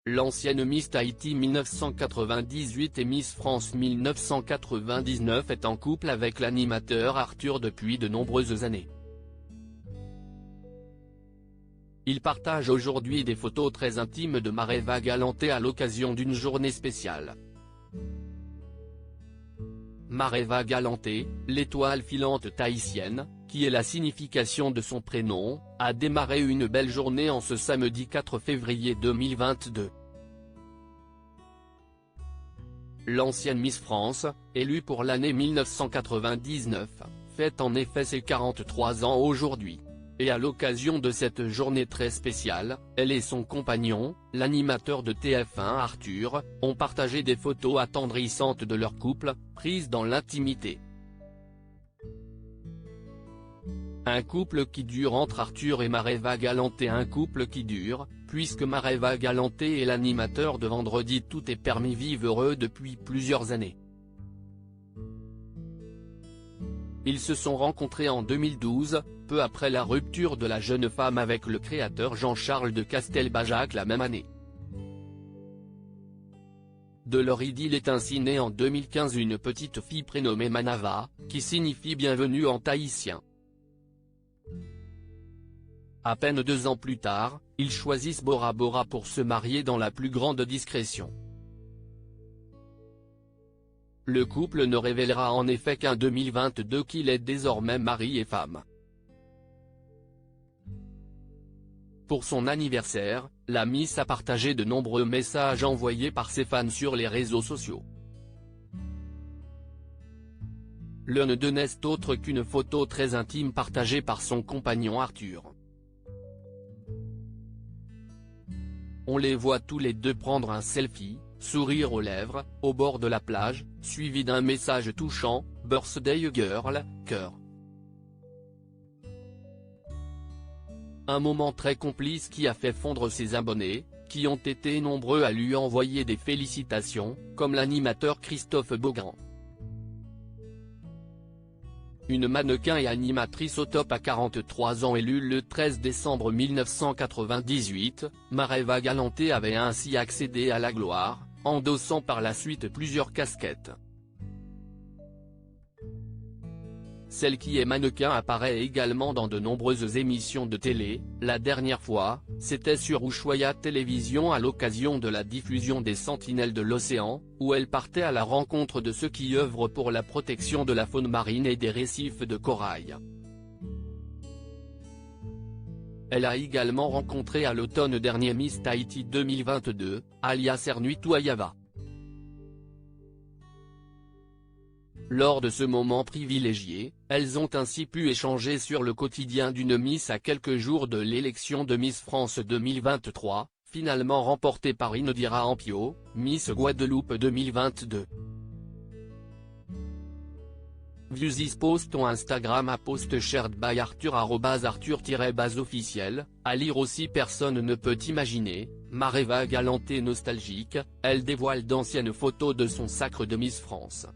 L'ancienne Miss Tahiti 1998 et Miss France 1999 est en couple avec l'animateur Arthur depuis de nombreuses années. Il partage aujourd'hui des photos très intimes de Mareva Galante à l'occasion d'une journée spéciale. Mareva Galante, l'étoile filante tahitienne, qui est la signification de son prénom, a démarré une belle journée en ce samedi 4 février 2022. L'ancienne Miss France, élue pour l'année 1999, fête en effet ses 43 ans aujourd'hui. Et à l'occasion de cette journée très spéciale, elle et son compagnon, l'animateur de TF1 Arthur, ont partagé des photos attendrissantes de leur couple, prises dans l'intimité. Un couple qui dure entre Arthur et Mareva Galante. Un couple qui dure, puisque Mareva Galante est l'animateur de Vendredi Tout est permis vive heureux depuis plusieurs années. Ils se sont rencontrés en 2012, peu après la rupture de la jeune femme avec le créateur Jean-Charles de Castelbajac la même année. De leur idylle est ainsi née en 2015 une petite fille prénommée Manava, qui signifie bienvenue en tahitien. À peine 2 ans plus tard, ils choisissent Bora Bora pour se marier dans la plus grande discrétion. Le couple ne révélera en effet qu'en 2022 qu'il est désormais mari et femme. Pour son anniversaire, la Miss a partagé de nombreux messages envoyés par ses fans sur les réseaux sociaux. L'un d'eux n'est autre qu'une photo très intime partagée par son compagnon Arthur. On les voit tous les deux prendre un selfie, sourire aux lèvres, au bord de la plage, suivi d'un message touchant, « Birthday girl, cœur ». Un moment très complice qui a fait fondre ses abonnés, qui ont été nombreux à lui envoyer des félicitations, comme l'animateur Christophe Beaugrand. Une mannequin et animatrice au top à 43 ans élue le 13 décembre 1998, Mareva Galante avait ainsi accédé à la gloire, endossant par la suite plusieurs casquettes. Celle qui est mannequin apparaît également dans de nombreuses émissions de télé, la dernière fois, c'était sur Ushuaïa Télévision à l'occasion de la diffusion des Sentinelles de l'Océan, où elle partait à la rencontre de ceux qui œuvrent pour la protection de la faune marine et des récifs de corail. Elle a également rencontré à l'automne dernier Miss Tahiti 2022, alias Ernuitu Ayava. Lors de ce moment privilégié, elles ont ainsi pu échanger sur le quotidien d'une Miss à quelques jours de l'élection de Miss France 2023, finalement remportée par Inodira Ampio, Miss Guadeloupe 2022. View this post on Instagram à post shared by Arthur @Arthur-officiel, à lire aussi. Personne ne peut imaginer, Mareva Galante nostalgique, elle dévoile d'anciennes photos de son sacre de Miss France.